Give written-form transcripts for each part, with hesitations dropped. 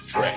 track.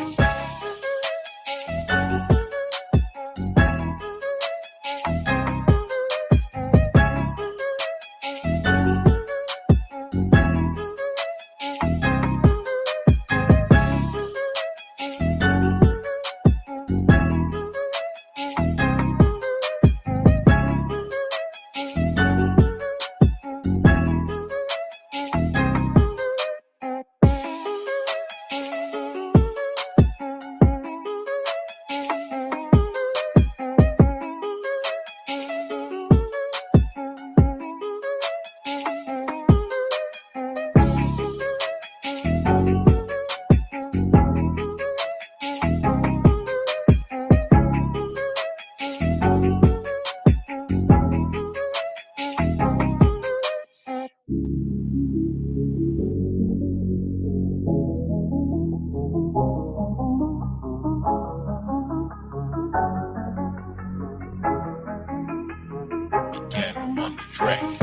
Piano on the track.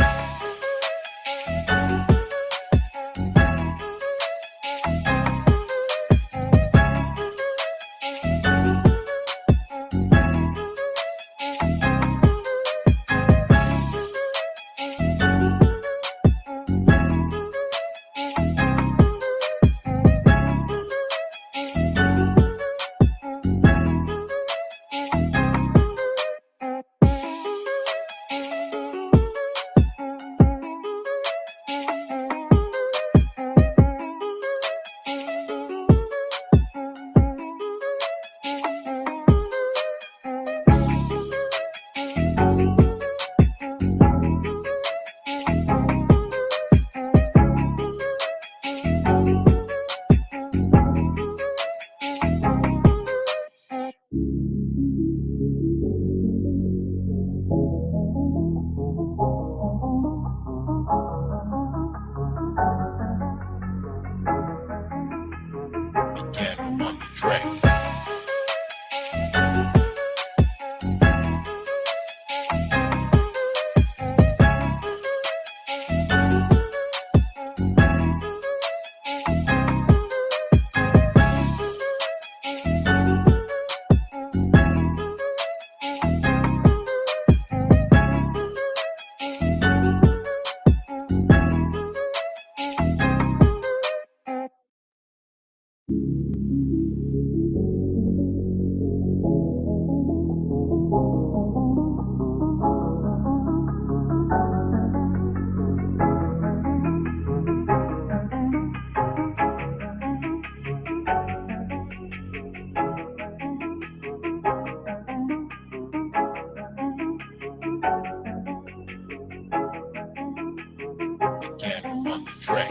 Piano on the track. Piano on the track.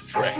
track.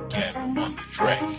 Get on the track.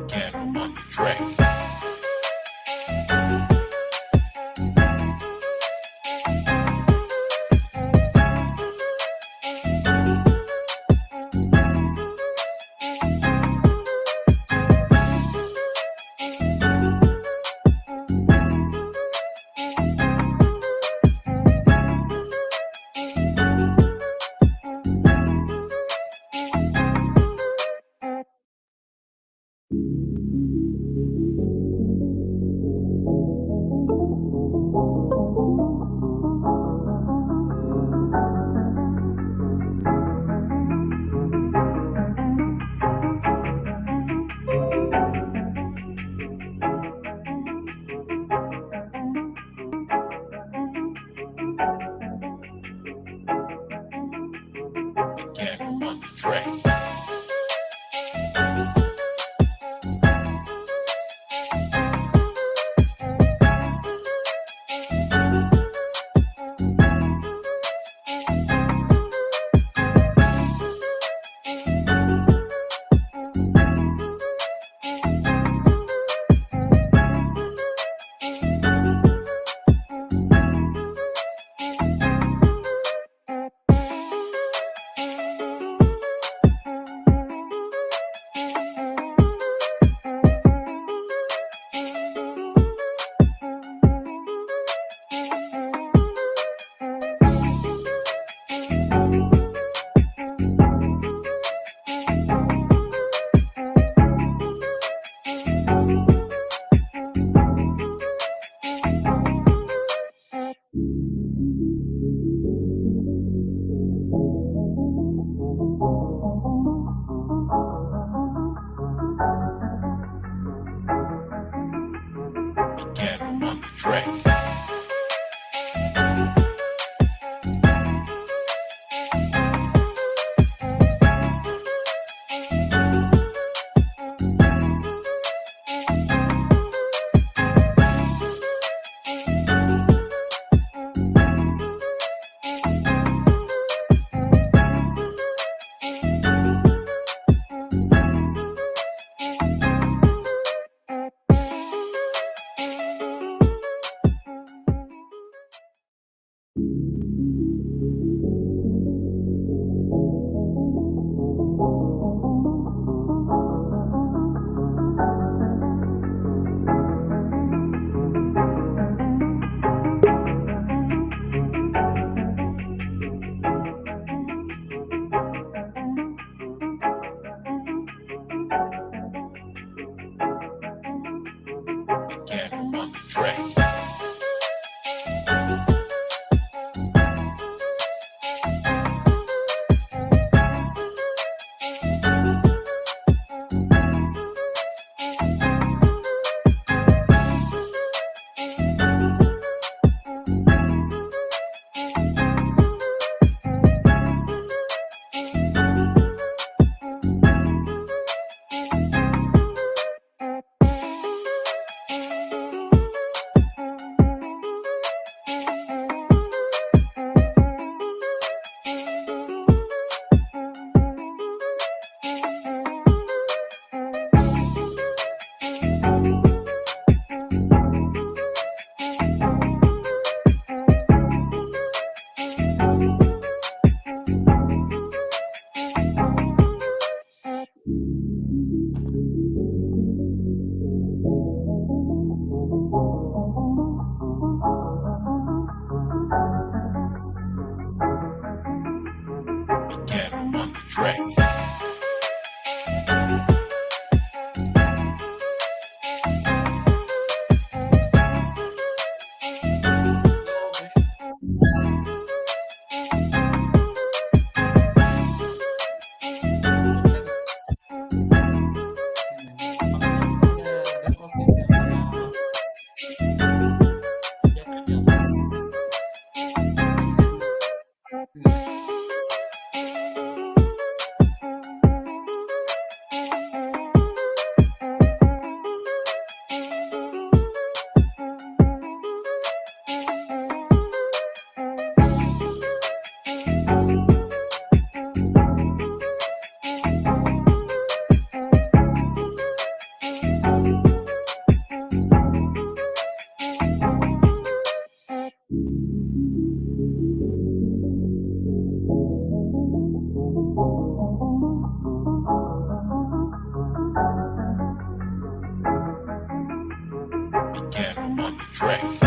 Get on the track. Get on the track. Get on the track. Get on the track. Get on the track. Get on the track.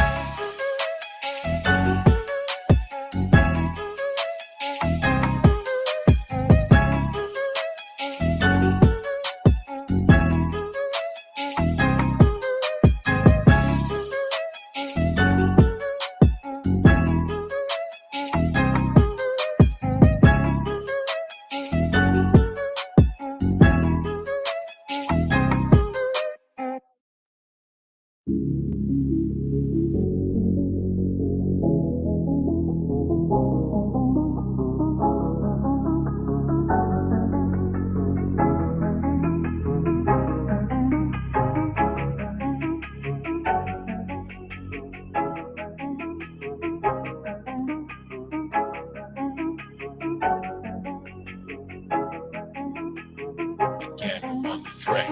Get on the track.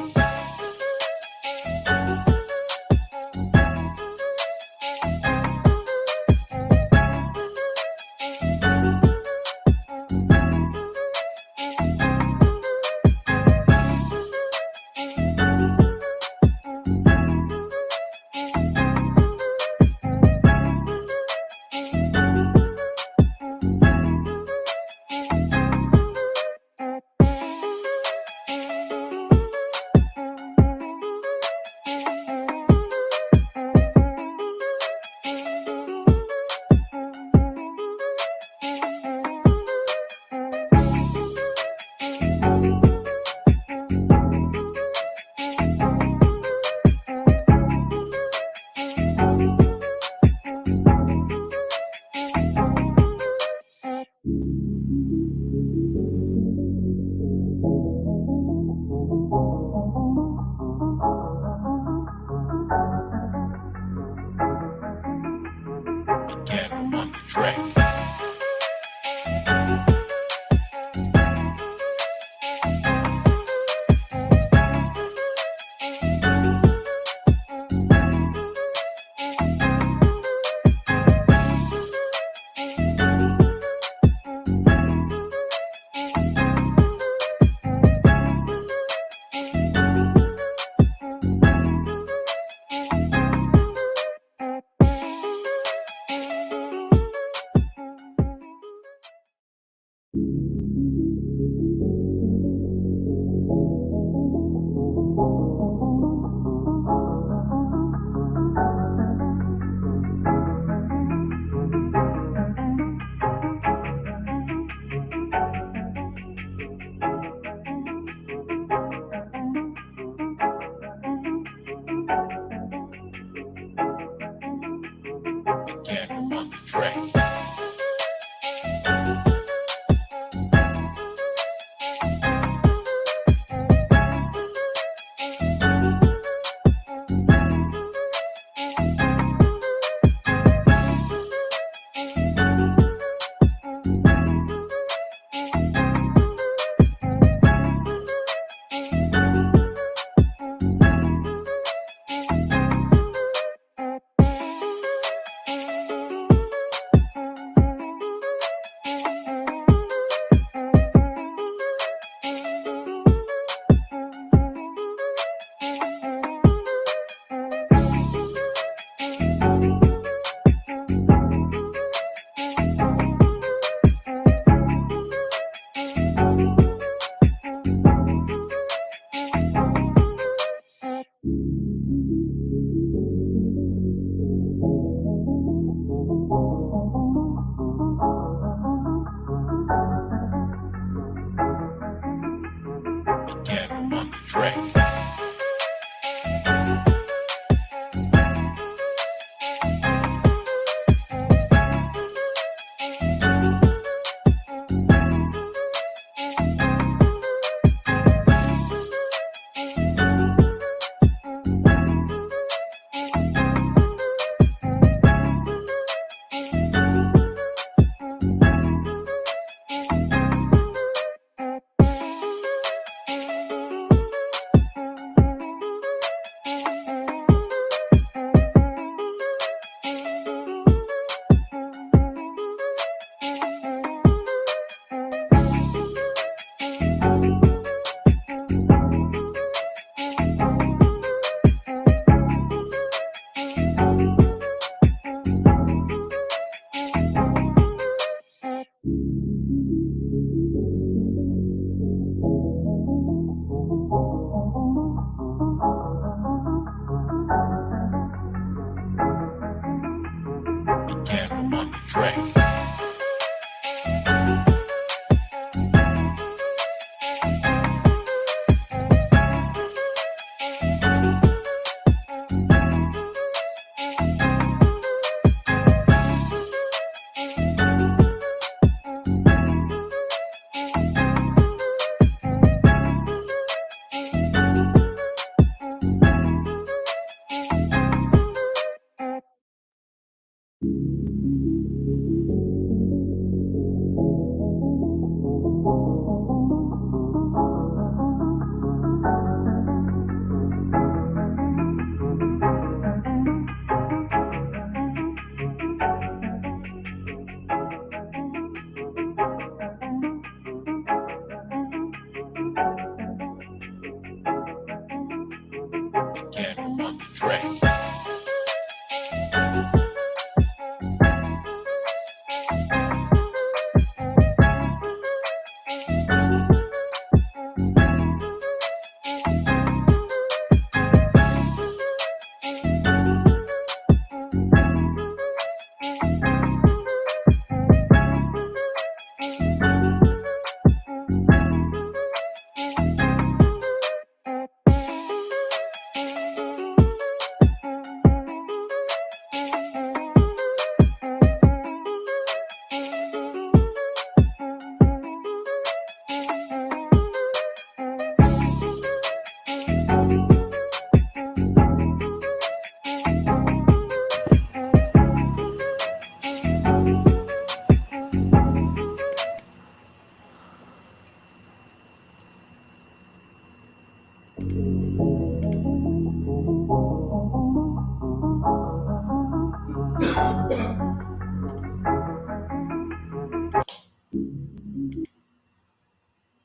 Get on the track. Get on the track. Get on the track. Get on the track. Get on the track.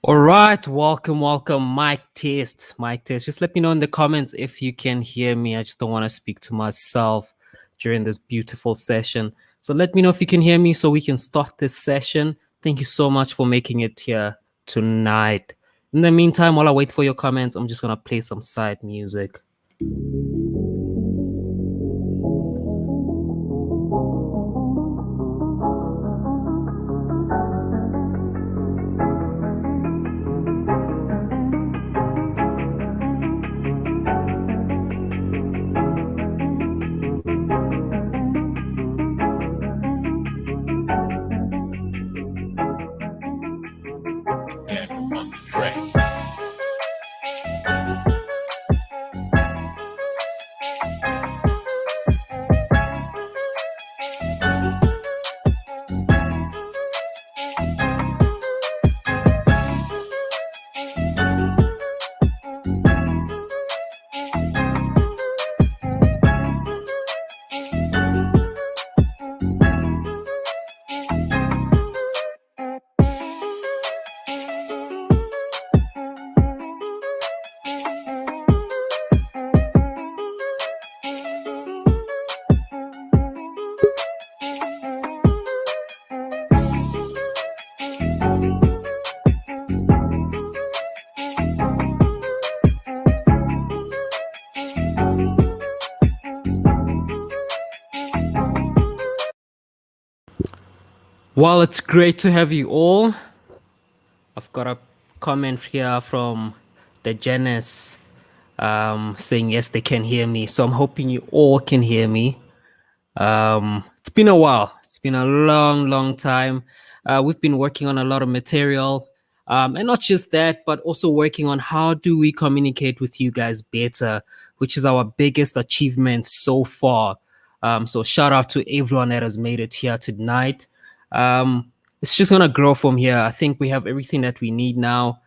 All right, welcome. Mic test. Just let me know in the comments if you can hear me. I just don't want to speak to myself during this beautiful session. So let me know if you can hear me so we can start this session. Thank you so much for making it here tonight. In the meantime, while I wait for your comments, I'm just going to play some side music. Well, it's great to have you all. I've got a comment here from the Janice saying yes, they can hear me. So I'm hoping you all can hear me. It's been a while. It's been a long, long time. We've been working on a lot of material, and not just that, but also working on how do we communicate with you guys better, which is our biggest achievement so far. So shout out to everyone that has made it here tonight. It's just gonna grow from here. I think we have everything that we need now.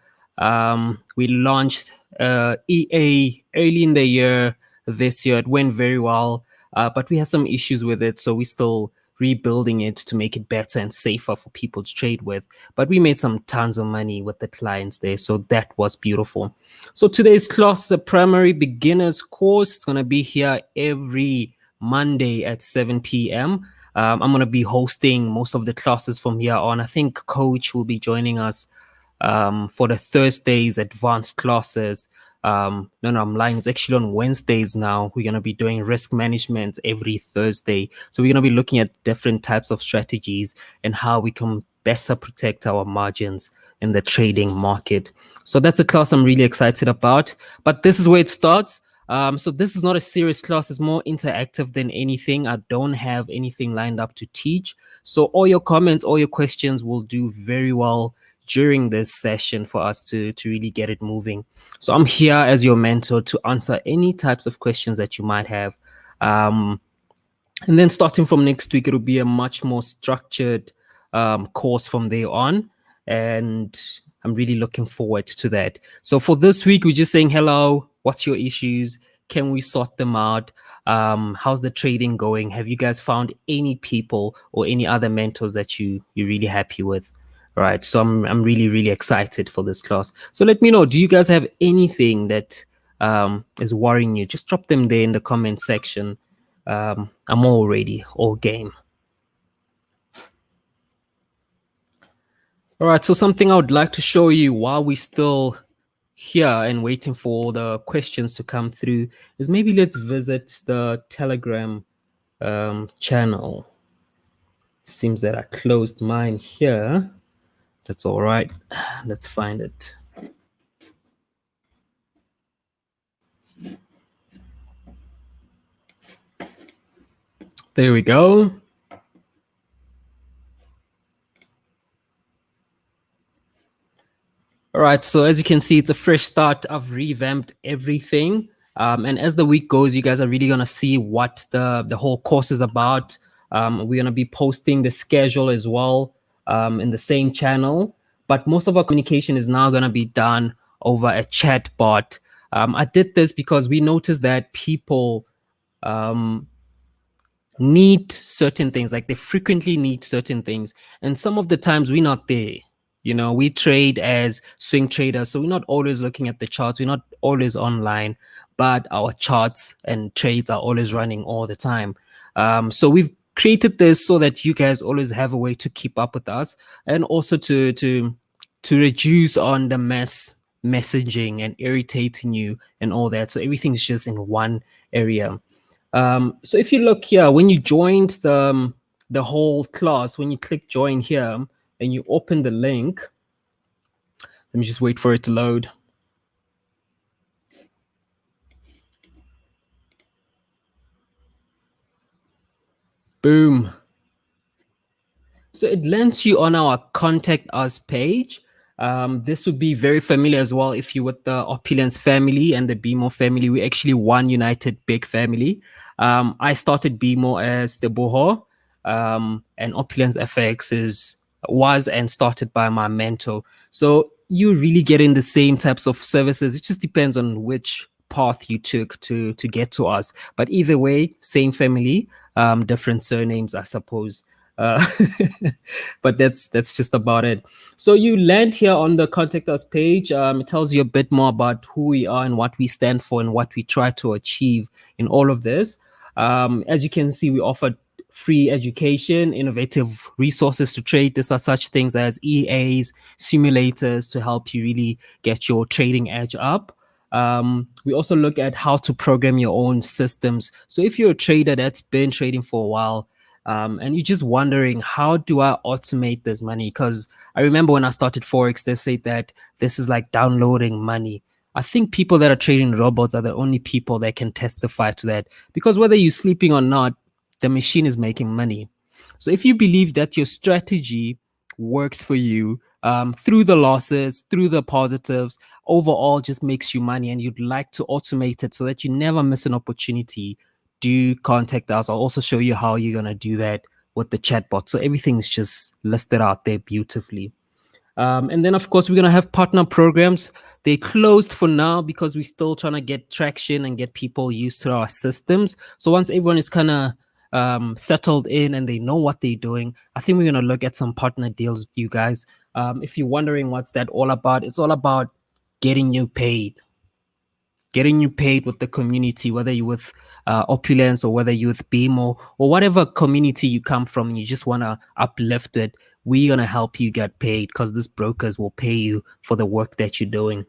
We launched EA early in the year this year. It went very well, but we had some issues with it, so we're still rebuilding it to make it better and safer for people to trade with. But we made some tons of money with the clients there, so that was beautiful. So today's class is a primary beginners course. It's gonna be here every Monday at 7 p.m. I'm going to be hosting most of the classes from here on. I think Coach will be joining us for the Thursdays advanced classes. No, I'm lying. It's actually on Wednesdays now. We're going to be doing risk management every Thursday. So we're going to be looking at different types of strategies and how we can better protect our margins in the trading market. So that's a class I'm really excited about. But this is where it starts. So this is not a serious class. It's more interactive than anything. I don't have anything lined up to teach. So all your comments, all your questions will do very well during this session for us to really get it moving. So I'm here as your mentor to answer any types of questions that you might have. And then starting from next week, it'll be a much more structured course from there on. And I'm really looking forward to that. So for this week, we're just saying, hello, what's your issues? Can we sort them out? How's the trading going? Have you guys found any people or any other mentors that you're really happy with? Right. So I'm really, really excited for this class. So let me know, do you guys have anything that is worrying you? Just drop them there in the comment section. I'm all ready, all game. All right, so something I would like to show you while we're still here and waiting for the questions to come through is maybe let's visit the Telegram channel. Seems that I closed mine here. That's all right. Let's find it. There we go. All right, so as you can see, it's a fresh start. I've revamped everything. And as the week goes, you guys are really going to see what the whole course is about. We're going to be posting the schedule as well in the same channel. But most of our communication is now going to be done over a chat bot. I did this because we noticed that people need certain things, like they frequently need certain things. And some of the times we're not there. You know, we trade as swing traders, so we're not always looking at the charts. We're not always online, but our charts and trades are always running all the time. So we've created this so that you guys always have a way to keep up with us, and also to reduce on the messaging and irritating you and all that. So everything's just in one area. So if you look here, when you joined the whole class, when you click join here and you open the link, let me just wait for it to load. Boom. So it lands you on our contact us page. This would be very familiar as well if you with the Opulence family and the BMO family. We actually one united big family. I started BMO as the Boho, and Opulence FX was and started by my mentor. So you really get in the same types of services. It just depends on which path you took to get to us. But either way, same family, different surnames, I suppose. Uh, but that's just about it. So you land here on the contact us page. It tells you a bit more about who we are and what we stand for and what we try to achieve in all of this. As you can see, we offer free education, innovative resources to trade. These are such things as EAs, simulators to help you really get your trading edge up. We also look at how to program your own systems. So if you're a trader that's been trading for a while, and you're just wondering, how do I automate this money? Because I remember when I started Forex, they say that this is like downloading money. I think people that are trading robots are the only people that can testify to that, because whether you're sleeping or not, the machine is making money. So if you believe that your strategy works for you, through the losses, through the positives, overall just makes you money, and you'd like to automate it so that you never miss an opportunity, do contact us. I'll also show you how you're going to do that with the chatbot. So everything's just listed out there beautifully. And then, of course, we're going to have partner programs. They closed for now because we're still trying to get traction and get people used to our systems. So once everyone is kind of settled in and they know what they're doing, I think we're going to look at some partner deals with you guys. If you're wondering what's that all about, it's all about getting you paid. Getting you paid with the community, whether you're with Opulence or whether you're with BMO or whatever community you come from, and you just want to uplift it, we're going to help you get paid because these brokers will pay you for the work that you're doing.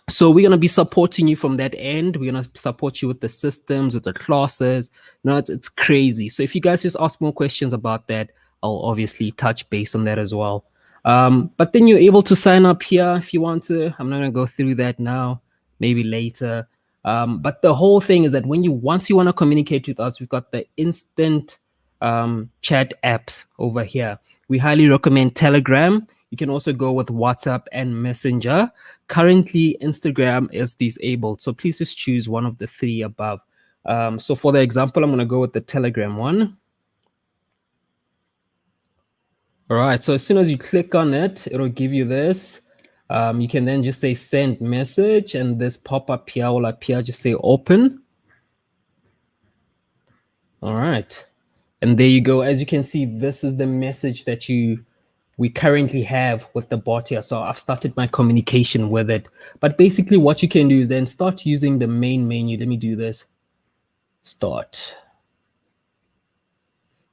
So we're going to be supporting you from that end. We're going to support you with the systems, with the classes. It's crazy. So if you guys just ask more questions about that, I'll obviously touch base on that as well. But then you're able to sign up here if you want to. I'm not going to go through that now, maybe later. But the whole thing is that once you want to communicate with us, we've got the instant chat apps over here. We highly recommend Telegram. You can also go with WhatsApp and Messenger. Currently, Instagram is disabled, so please just choose one of the three above. So for the example, I'm going to go with the Telegram one. All right, so as soon as you click on it, it'll give you this. You can then just say send message, and this pop-up here will appear. Just say open. All right, and there you go. As you can see, this is the message that we currently have with the bot here. So I've started my communication with it. But basically what you can do is then start using the main menu. Let me do this. Start.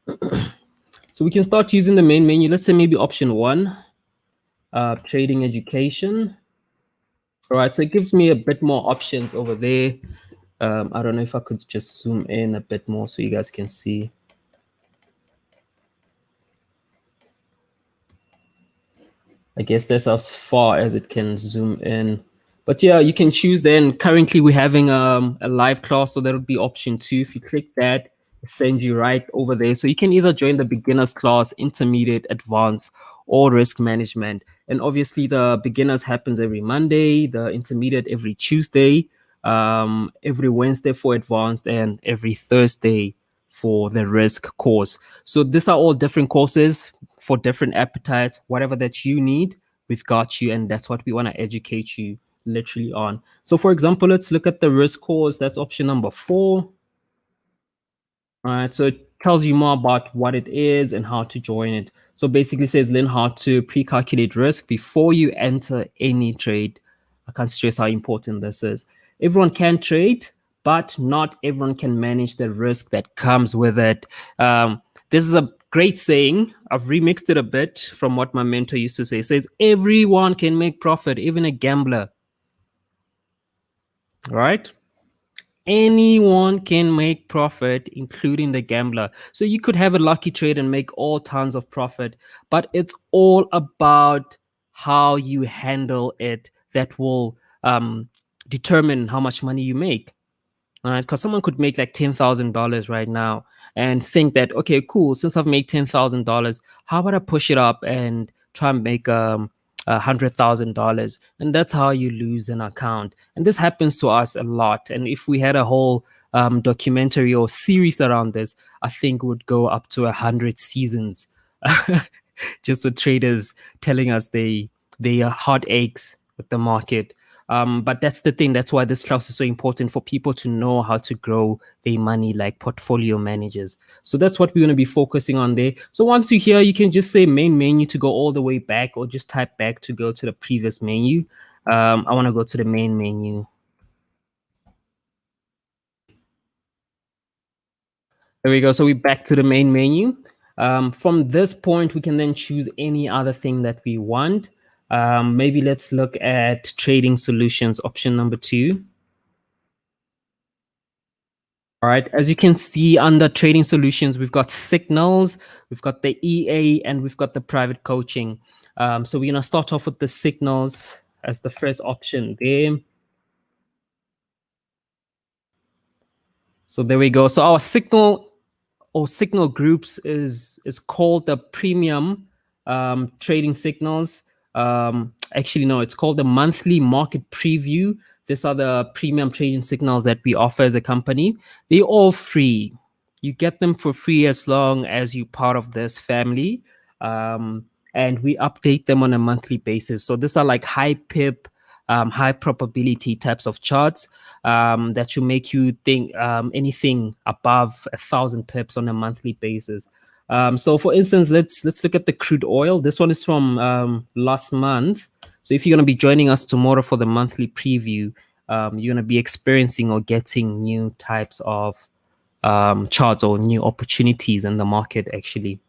So we can start using the main menu. Let's say maybe option 1, trading education. All right, so it gives me a bit more options over there. I don't know if I could just zoom in a bit more so you guys can see. I guess that's as far as it can zoom in. But yeah, you can choose then. Currently, we're having a live class, so that would be option 2. If you click that, it sends you right over there. So you can either join the beginners class, intermediate, advanced, or risk management. And obviously, the beginners happens every Monday, the intermediate every Tuesday, every Wednesday for advanced, and every Thursday for the risk course. So these are all different courses for different appetites. Whatever that you need, we've got you, and that's what we want to educate you literally on. So for example, let's look at the risk course. That's option number 4. All right, so it tells you more about what it is and how to join it. So basically says learn how to pre-calculate risk before you enter any trade. I can't stress how important this is. Everyone can trade, but not everyone can manage the risk that comes with it. This is a great saying. I've remixed it a bit from what my mentor used to say. It says everyone can make profit, even a gambler. Right? Anyone can make profit, including the gambler. So you could have a lucky trade and make all tons of profit, but it's all about how you handle it that will determine how much money you make. Right? Because someone could make like $10,000 right now and think that, okay, cool, since I've made $10,000, how about I push it up and try and make $100,000? And that's how you lose an account. And this happens to us a lot. And if we had a whole documentary or series around this, I think would go up to 100 seasons, just with traders telling us they are heartaches with the market. But that's the thing. That's why this class is so important, for people to know how to grow their money like portfolio managers. So that's what we're going to be focusing on there. So once you're here, you can just say main menu to go all the way back, or just type back to go to the previous menu. I want to go to the main menu. There we go. So we're back to the main menu. From this point, we can then choose any other thing that we want. Maybe let's look at trading solutions, option number 2. All right, as you can see under trading solutions, we've got signals, we've got the EA, and we've got the private coaching. So we're gonna start off with the signals as the first option there. So there we go. So our signal or signal groups is called the premium trading signals. Actually, no, it's called the monthly market preview. These are the premium trading signals that we offer as a company. They're all free. You get them for free as long as you're part of this family. And we update them on a monthly basis. So these are like high pip, high probability types of charts that should make you think anything above 1,000 pips on a monthly basis. So, for instance, let's look at the crude oil. This one is from last month. So, if you're going to be joining us tomorrow for the monthly preview, you're going to be experiencing or getting new types of charts or new opportunities in the market, actually.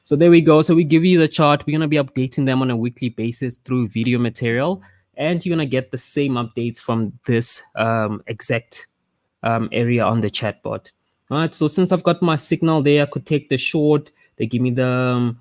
So there we go. So we give you the chart. We're going to be updating them on a weekly basis through video material. And you're going to get the same updates from this exact area on the chatbot. All right. So since I've got my signal there, I could take the short. They give me the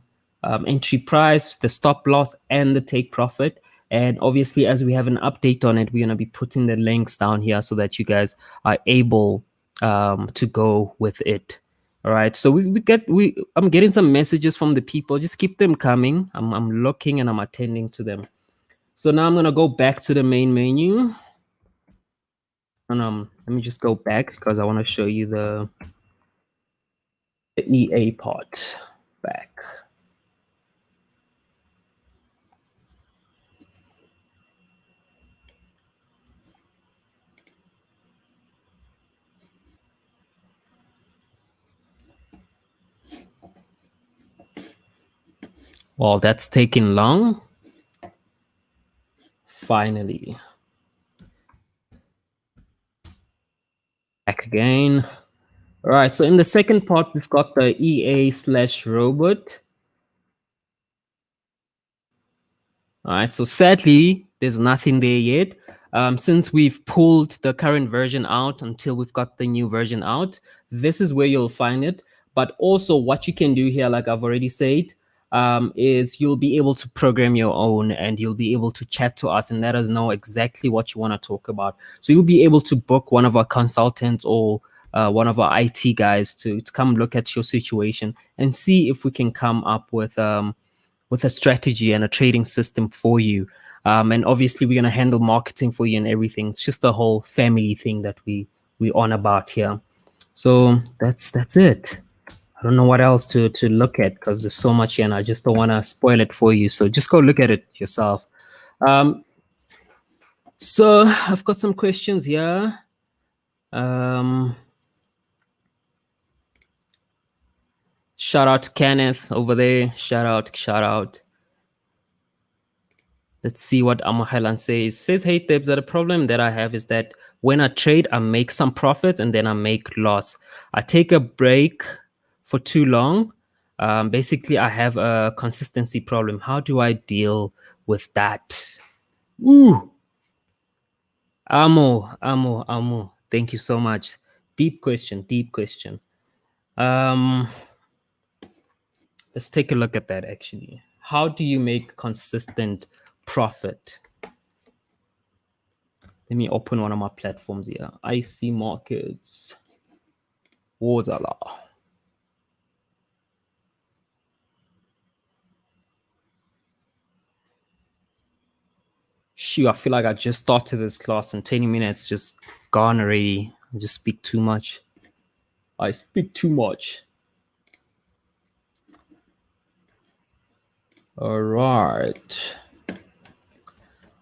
entry price, the stop loss, and the take profit. And obviously, as we have an update on it, we're going to be putting the links down here so that you guys are able to go with it. All right. So I'm getting some messages from the people. Just keep them coming. I'm looking and I'm attending to them. So now I'm gonna go back to the main menu. And let me just go back because I want to show you the EA part back. Well, that's taking long. Finally. Back again. All right, so in the second part, we've got the EA/robot. All right, so sadly, there's nothing there yet. Since we've pulled the current version out until we've got the new version out, this is where you'll find it. But also what you can do here, like I've already said, is you'll be able to program your own and you'll be able to chat to us and let us know exactly what you want to talk about. So you'll be able to book one of our consultants or one of our IT guys to come look at your situation and see if we can come up with a strategy and a trading system for you. And obviously we're going to handle marketing for you and everything. It's just the whole family thing that we on about here. So that's it. I don't know what else to look at because there's so much here and I just don't want to spoil it for you. So just go look at it yourself. So I've got some questions here. Shout out to Kenneth over there. Shout out. Let's see what Amahelan says. Says, hey, Thebs, that the problem that I have is that when I trade, I make some profits and then I make loss. I take a break for too long. Basically, I have a consistency problem. How do I deal with that? Ooh. Amo. Thank you so much. Deep question. Let's take a look at that actually. How do you make consistent profit? Let me open one of my platforms here. IC Markets. Wozala. Shoot, I feel like I just started this class in 20 minutes, just gone already. I just speak too much. I speak too much. All right.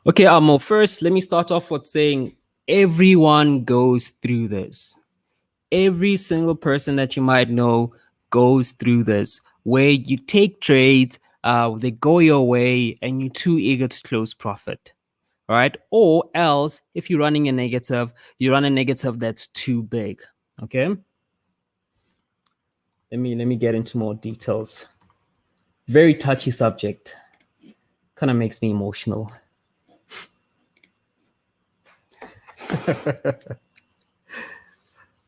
Okay, Amo, first, let me start off with saying everyone goes through this. Every single person that you might know goes through this, where you take trades, they go your way, and you're too eager to close profit. Right? Or else, if you're running a negative, you run a negative that's too big. Okay. Let me get into more details. Very touchy subject. Kind of makes me emotional.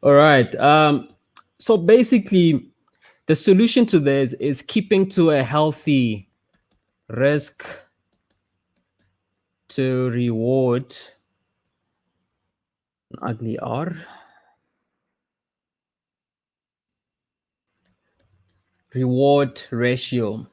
All right. So basically, the solution to this is keeping to a healthy risk to reward, ugly R, reward ratio.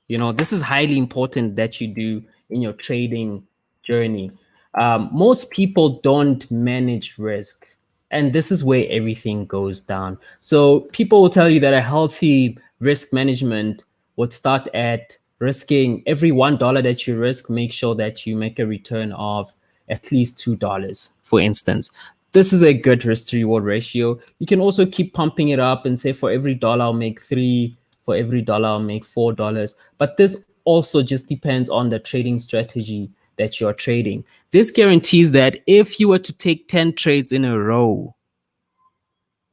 This is highly important that you do in your trading journey. Most people don't manage risk, and this is where everything goes down. So people will tell you that a healthy risk management would start at risking every $1 that you risk, make sure that you make a return of at least $2, for instance. This is a good risk to reward ratio. You can also keep pumping it up and say, for every dollar, I'll make three, for every dollar, I'll make $4. But this also just depends on the trading strategy that you're trading. This guarantees that if you were to take 10 trades in a row,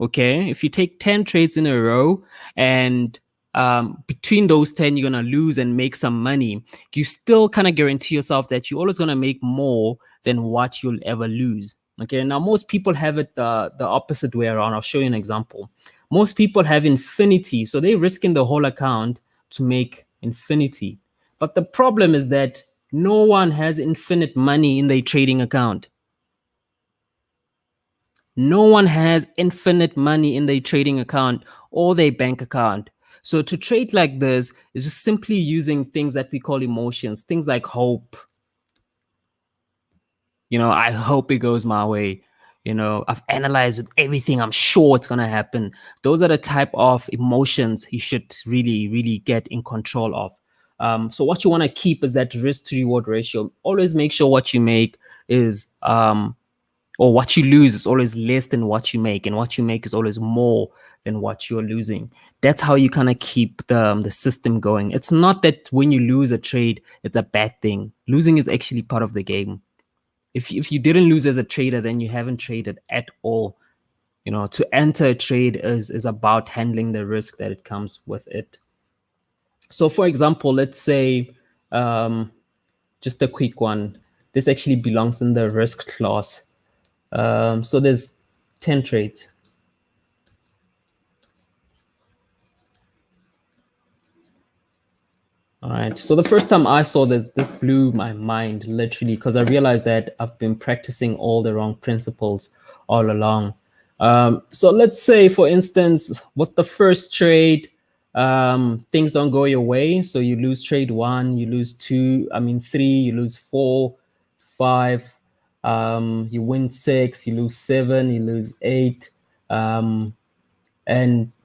okay, if you take 10 trades in a row and between those 10 you're going to lose and make some money, you still kind of guarantee yourself that you're always going to make more than what you'll ever lose. Okay, now most people have it the opposite way around. I'll show you an example. Most people have infinity, so they're risking the whole account to make infinity. But the problem is that no one has infinite money in their trading account. No one has infinite money in their trading account or their bank account. So to trade like this is just simply using things that we call emotions, things like hope. I hope it goes my way. I've analyzed everything. I'm sure it's going to happen. Those are the type of emotions you should really, really get in control of. So what you want to keep is that risk to reward ratio. Always make sure what you make is or what you lose is always less than what you make, and what you make is always more than what you're losing. That's how you kind of keep the system going. It's not that when you lose a trade, it's a bad thing. Losing is actually part of the game. If you didn't lose as a trader, then you haven't traded at all. To enter a trade is about handling the risk that it comes with it. So for example, let's say just a quick one. This actually belongs in the risk class. So there's 10 trades. All right. So the first time I saw this blew my mind literally, because I realized that I've been practicing all the wrong principles all along. So let's say, for instance, with the first trade, things don't go your way. So you lose trade one, you lose three, you lose four, five, you win six, you lose seven, you lose eight, and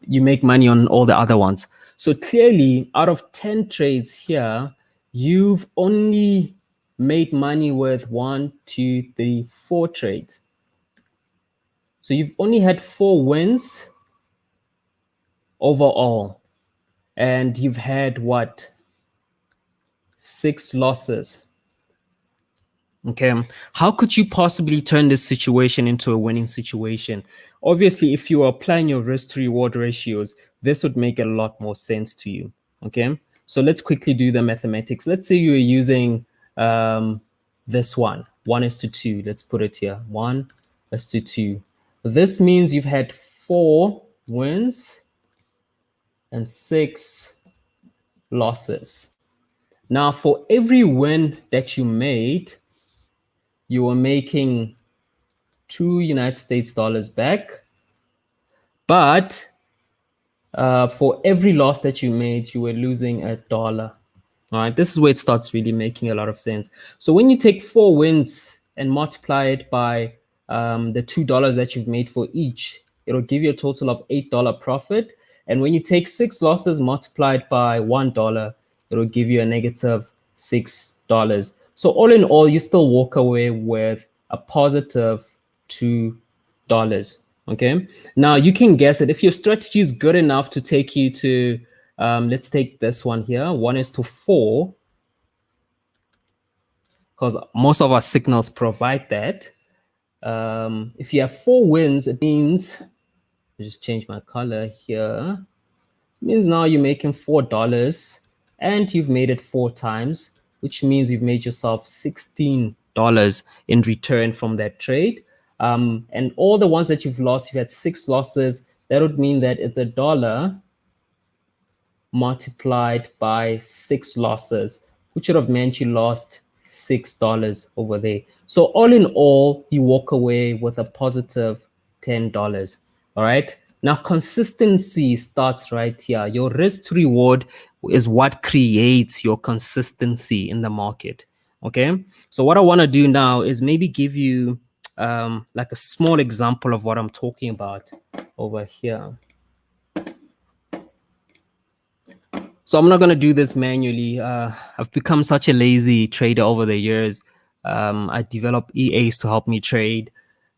you make money on all the other ones. So clearly, out of 10 trades here, you've only made money with 1, 2, 3, 4 trades. So you've only had 4 wins overall. And you've had what? 6 losses. Okay, how could you possibly turn this situation into a winning situation? Obviously, if you are applying your risk to reward ratios, this would make a lot more sense to you. Okay, so let's quickly do the mathematics. Let's say you are using this one, 1:2. Let's put it here, 1:2. This means you've had 4 wins and 6 losses. Now, for every win that you made, you were making $2 back, but for every loss that you made, you were losing $1. All right, this is where it starts really making a lot of sense. So when you take 4 wins and multiply it by the $2 that you've made for each, it'll give you a total of $8 profit. And when you take 6 losses multiplied by $1, it'll give you a negative $6. So all in all, you still walk away with a positive $2. Okay. Now you can guess it. If your strategy is good enough to take you to, let's take this one here, 1:4, because most of our signals provide that. If you have 4 wins, it means, I just change my color here. It means now you're making $4 and you've made it 4 times, which means you've made yourself $16 in return from that trade. And all the ones that you've lost, you've had 6 losses. That would mean that it's $1 multiplied by 6 losses, which would have meant you lost $6 over there. So all in all, you walk away with a positive $10. All right. Now, consistency starts right here. Your risk to reward is what creates your consistency in the market. Okay. So what I want to do now is maybe give you like a small example of what I'm talking about over here. So I'm not going to do this manually. I've become such a lazy trader over the years. I developed EAs to help me trade.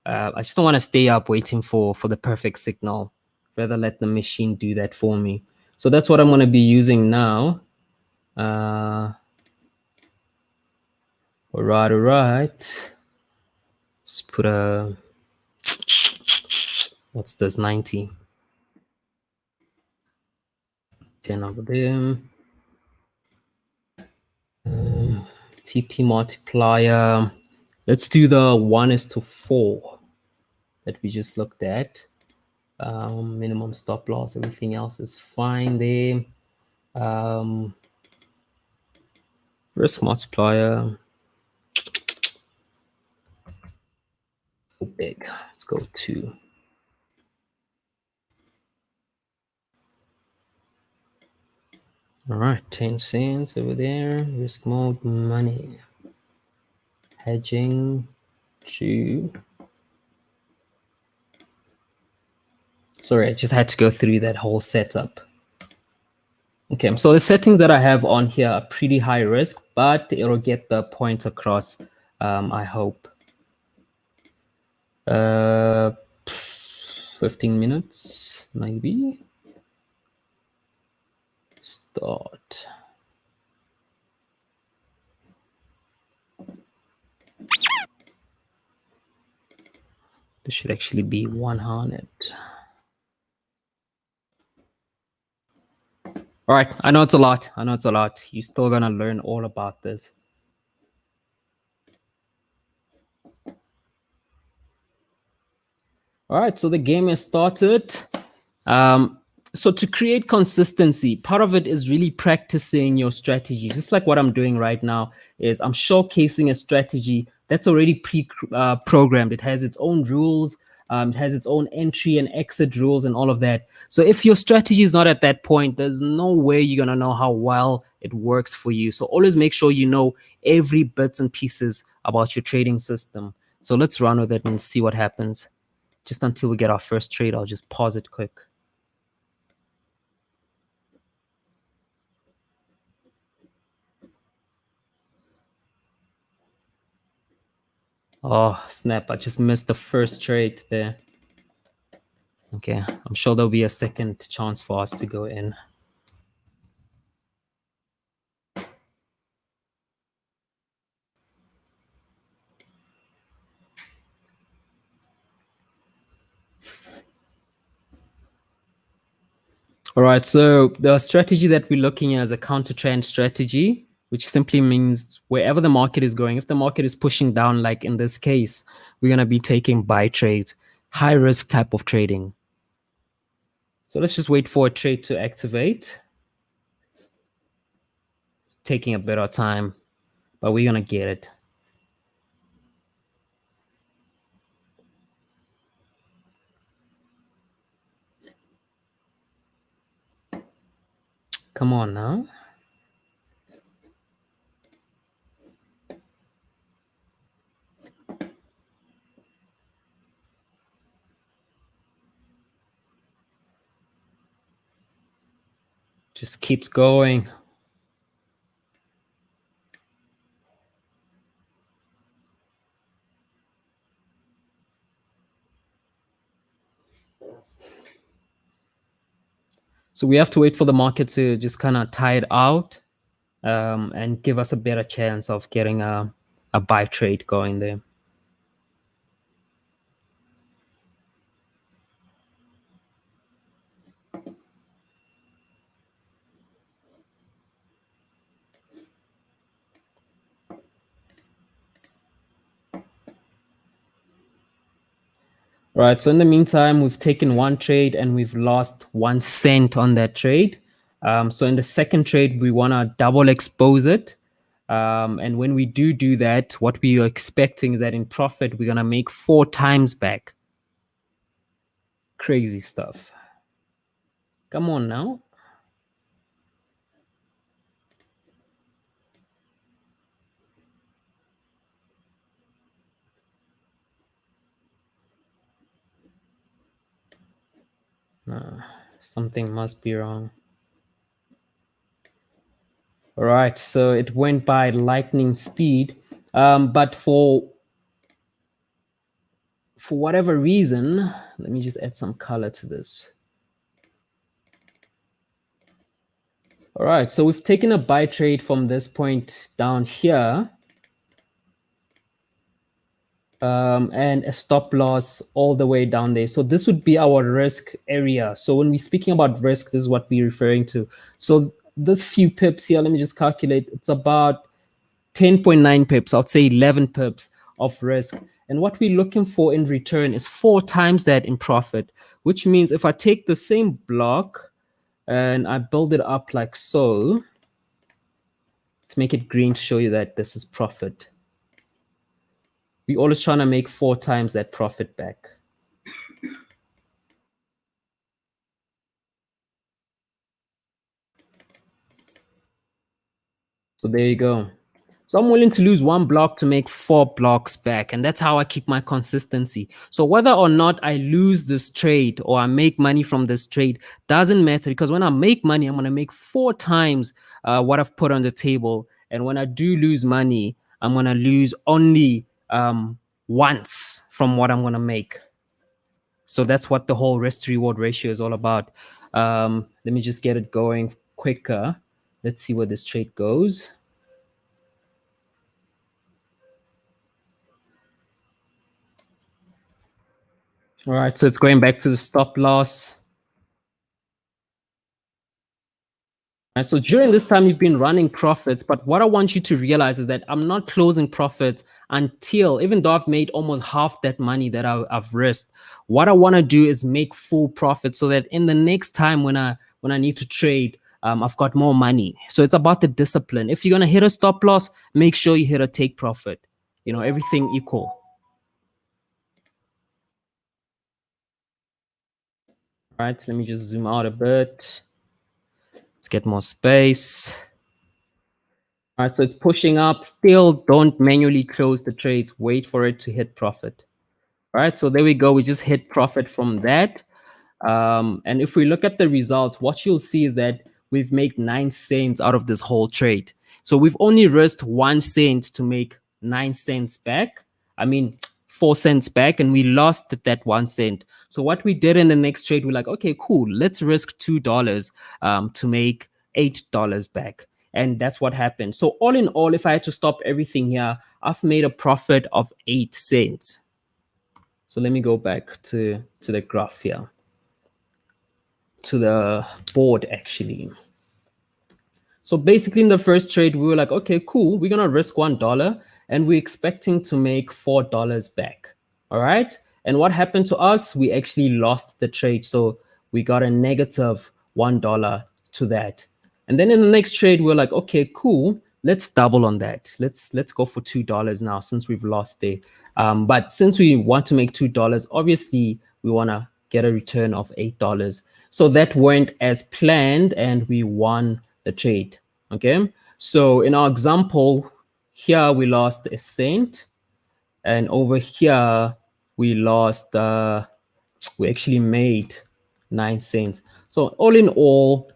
I just don't want to stay up waiting for the perfect signal. Rather let the machine do that for me. So that's what I'm going to be using now. All right. Let's put a, what's this, 90. 10 over there. TP multiplier. Let's do the 1:4 that we just looked at. Minimum stop loss, everything else is fine there. Risk multiplier. So big. Let's go 2. All right, 10 cents over there. Risk mode, money. Hedging 2. Sorry, I just had to go through that whole setup. Okay, so the settings that I have on here are pretty high risk, but it'll get the point across, I hope. 15 minutes, maybe. Start. This should actually be 100. All right, I know it's a lot. I know it's a lot. You're still gonna learn all about this. All right, so the game has started. So to create consistency, part of it is really practicing your strategy. Just like what I'm doing right now is I'm showcasing a strategy that's already pre-programmed. It has its own rules. It has its own entry and exit rules and all of that. So if your strategy is not at that point, there's no way you're going to know how well it works for you. So always make sure you know every bits and pieces about your trading system. So let's run with it and see what happens. Just until we get our first trade, I'll just pause it quick. Oh, snap. I just missed the first trade there. Okay, I'm sure there'll be a second chance for us to go in. All right, so the strategy that we're looking at is a counter trend strategy, which simply means wherever the market is going, if the market is pushing down, like in this case, we're going to be taking buy trades, high risk type of trading. So let's just wait for a trade to activate. Taking a bit of time, but we're going to get it. Come on now. Just keeps going. So we have to wait for the market to just kind of tie it out and give us a better chance of getting a buy trade going there. All right, so in the meantime, we've taken one trade and we've lost 1 cent on that trade. So in the second trade, we want to double expose it. And when we do that, what we are expecting is that in profit, we're going to make 4 times back. Crazy stuff. Come on now. Something must be wrong. All right, so it went by lightning speed, but for whatever reason, let me just add some color to this. All right, so we've taken a buy trade from this point down here, and a stop loss all the way down there. So this would be our risk area. So when we're speaking about risk, this is what we're referring to. So this few pips here, let me just calculate. It's about 10.9 pips. I'd say 11 pips of risk. And what we're looking for in return is 4 times that in profit, which means if I take the same block and I build it up like so, let's make it green to show you that this is profit. We're always trying to make 4 times that profit back. So there you go. So I'm willing to lose 1 block to make 4 blocks back. And that's how I keep my consistency. So whether or not I lose this trade or I make money from this trade doesn't matter, because when I make money, I'm going to make 4 times what I've put on the table. And when I do lose money, I'm going to lose only once from what I'm going to make. So that's what the whole risk to reward ratio is all about. Let me just get it going quicker. Let's see where this trade goes. All right, so it's going back to the stop loss. All right, so during this time, you've been running profits, but what I want you to realize is that I'm not closing profits until, even though I've made almost half that money that I've risked, what I want to do is make full profit so that in the next time when I need to trade, I've got more money. So it's about the discipline. If you're gonna hit a stop loss, make sure you hit a take profit. You know, everything equal. All right, let me just zoom out a bit. Let's get more space. All right, so it's pushing up. Still don't manually close the trades. Wait for it to hit profit. All right, so there we go. We just hit profit from that. And if we look at the results, what you'll see is that we've made 9 cents out of this whole trade. So we've only risked 1 cent to make 9 cents back. I mean, 4 cents back, and we lost that 1 cent. So what we did in the next trade, we're like, okay, cool. Let's risk $2 to make $8 back. And that's what happened. So all in all, if I had to stop everything here, I've made a profit of 8 cents. So let me go back to the graph here, to the board actually. So basically in the first trade, we were like, okay, cool. We're going to risk $1 and we're expecting to make $4 back. All right. And what happened to us? We actually lost the trade. So we got a negative $1 to that. And then in the next trade, we're like, okay, cool. Let's double on that. Let's go for $2 now since we've lost there. But since we want to make $2, obviously we want to get a return of $8. So that went as planned and we won the trade. Okay. So in our example here, we lost a cent, and over here we lost, we actually made 9 cents. So all in all,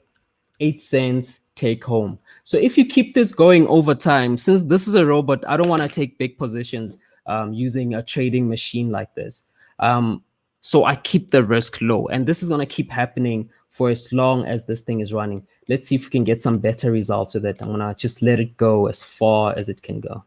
8 cents take home. So if you keep this going over time, since this is a robot, I don't want to take big positions using a trading machine like this. So I keep the risk low, and this is going to keep happening for as long as this thing is running. Let's see if we can get some better results with it. I'm going to just let it go as far as it can go.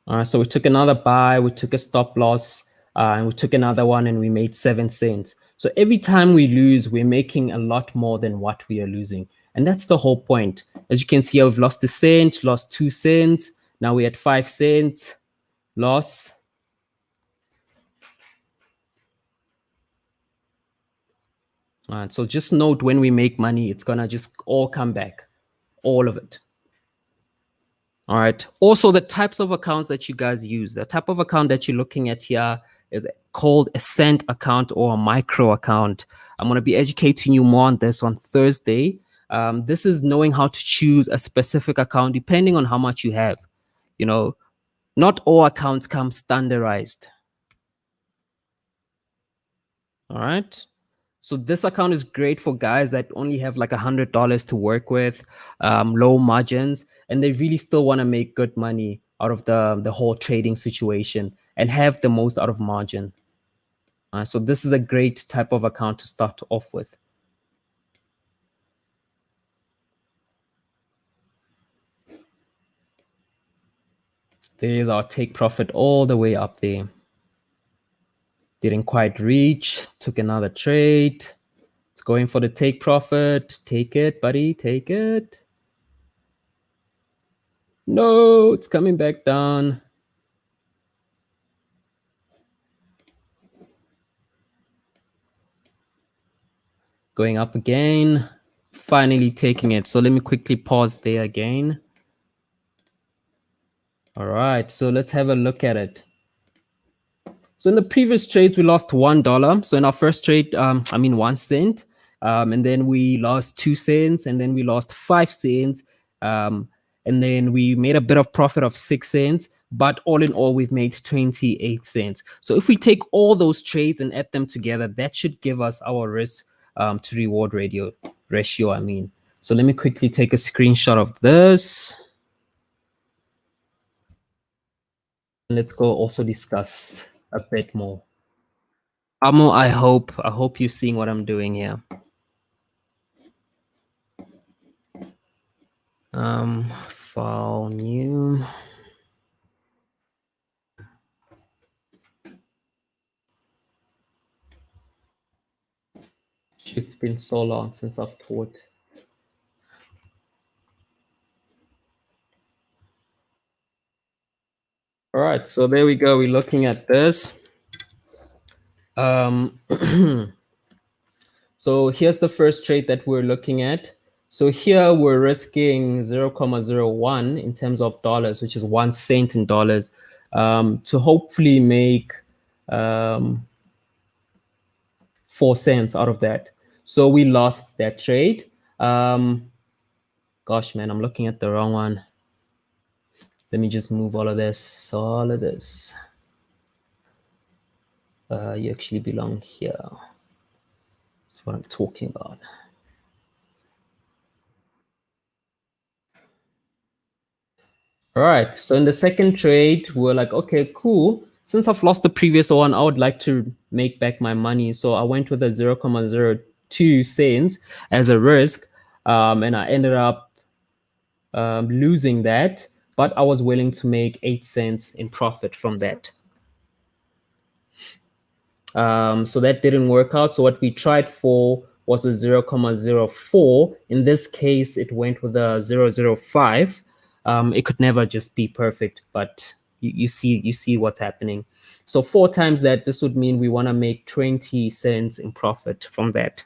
All right, so we took another buy, we took a stop loss, and we took another one, and we made 7 cents. So every time we lose, we're making a lot more than what we are losing. And that's the whole point. As you can see, I've lost a cent, lost 2 cents. Now we're at 5 cents loss. All right, so just note when we make money, it's going to just all come back, all of it. All right. Also, the types of accounts that you guys use, the type of account that you're looking at here is called a cent account or a micro account. I'm going to be educating you more on this on Thursday. This is knowing how to choose a specific account depending on how much you have. You know, not all accounts come standardized. All right. So this account is great for guys that only have like $100 to work with, low margins, and they really still want to make good money out of the whole trading situation and have the most out of margin. So this is a great type of account to start off with. There's our take profit all the way up there. Didn't quite reach, took another trade. It's going for the take profit. Take it, buddy, take it. No, it's coming back down. Going up again, finally taking it. So let me quickly pause there again. All right, so let's have a look at it. So in the previous trades, we lost $1. So in our first trade, 1 cent. And then we lost 2 cents, and then we lost 5 cents. And then we made a bit of profit of 6 cents. But all in all, we've made 28 cents. So if we take all those trades and add them together, that should give us our risk to reward ratio. So let me quickly take a screenshot of this. Let's go also discuss a bit more. Amo, I hope you're seeing what I'm doing here. File new. It's been so long since I've taught. All right, so there we go. We're looking at this. So here's the first trade that we're looking at. So here we're risking 0.01 in terms of dollars, which is 1 cent in dollars, to hopefully make 4 cents out of that. So we lost that trade. Gosh, man, I'm looking at the wrong one. Let me just move all of this. You actually belong here. That's what I'm talking about. All right, so in the second trade, we're like, okay, cool. Since I've lost the previous one, I would like to make back my money. So I went with a 0.02 cents as a risk, and I ended up losing that, but I was willing to make 8 cents in profit from that. So that didn't work out. So what we tried for was a 0.04. In this case, it went with a 0.05. It could never just be perfect, but you see what's happening. So 4 times that, this would mean we want to make 20 cents in profit from that.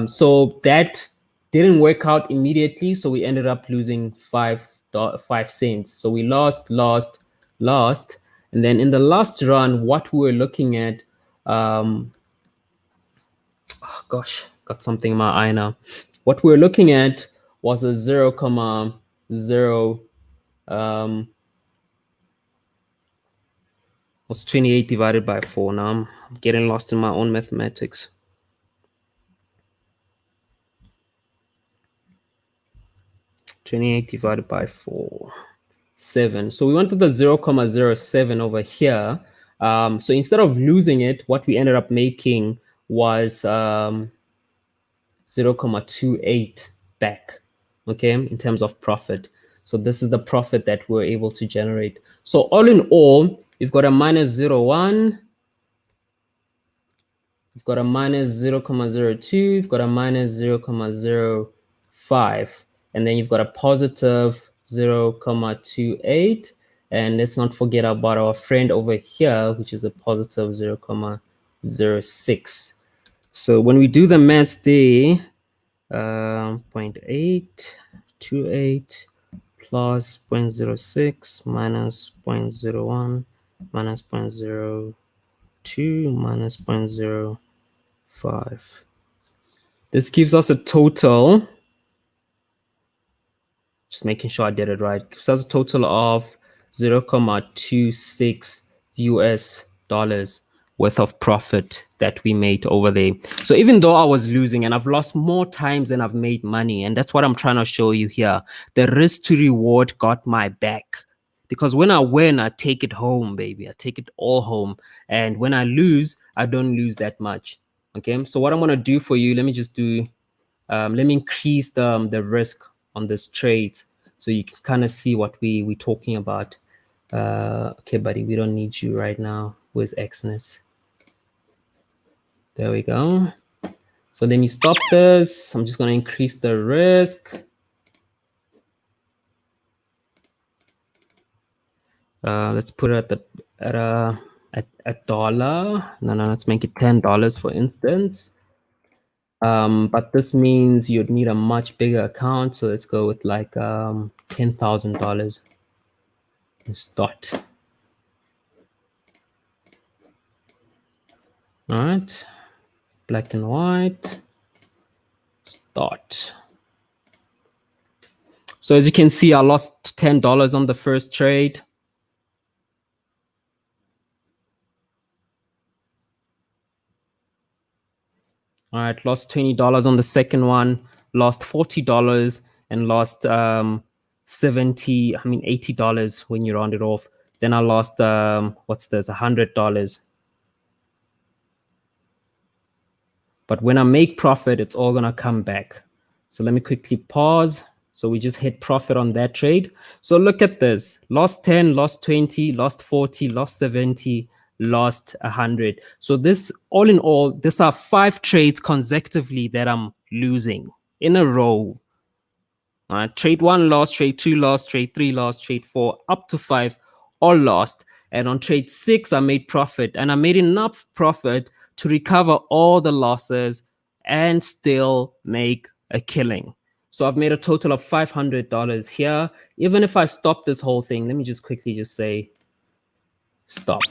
So that didn't work out immediately. So we ended up losing 5 cents. So we lost. And then in the last run, what we were looking at, oh gosh, got something in my eye now. What we're looking at was a 0.0. What's 28 divided by 4? Now I'm getting lost in my own mathematics. $28 divided by 4, 7. So we went with the 0.07 over here. So instead of losing it, what we ended up making was 0.28 back, okay, in terms of profit. So this is the profit that we're able to generate. So all in all, we've got a minus 0.01, you've got a minus 0.02, you've got a minus 0.05, and then you've got a positive 0.28. And let's not forget about our friend over here, which is a positive 0.06. So when we do the maths there, 0.828 plus 0.06 minus 0.01 minus 0.02 minus 0.05. This gives us a total, just making sure I did it right, gives us a total of 0.26 US dollars worth of profit that we made over there. So even though I was losing and I've lost more times than I've made money, and that's what I'm trying to show you here, the risk to reward got my back. Because when I win, I take it home, baby. I take it all home. And when I lose, I don't lose that much. Okay. So what I'm going to do for you, let me just do, let me increase the risk on this trade so you can kind of see what we're talking about. Okay, buddy, we don't need you right now. Where's Xness? There we go. So let me stop this. I'm just going to increase the risk. Let's put it at a dollar. No, let's make it $10 for instance. But this means you'd need a much bigger account. So let's go with like $10,000. Start. All right, black and white. Start. So as you can see, I lost $10 on the first trade. All right, lost $20 on the second one, lost $40, and lost $80 when you round it off. Then I lost what's this, $100. But when I make profit, it's all gonna come back. So let me quickly pause. So we just hit profit on that trade. So look at this: lost 10, lost 20, lost 40, lost 70, lost 100. So this, all in all, these are 5 trades consecutively that I'm losing in a row. Trade 1 lost, trade 2 lost, trade 3 lost, trade 4 up to 5 all lost. And on trade 6, I made profit, and I made enough profit to recover all the losses and still make a killing. So I've made a total of $500 here. Even if I stop this whole thing, let me just quickly just say stop.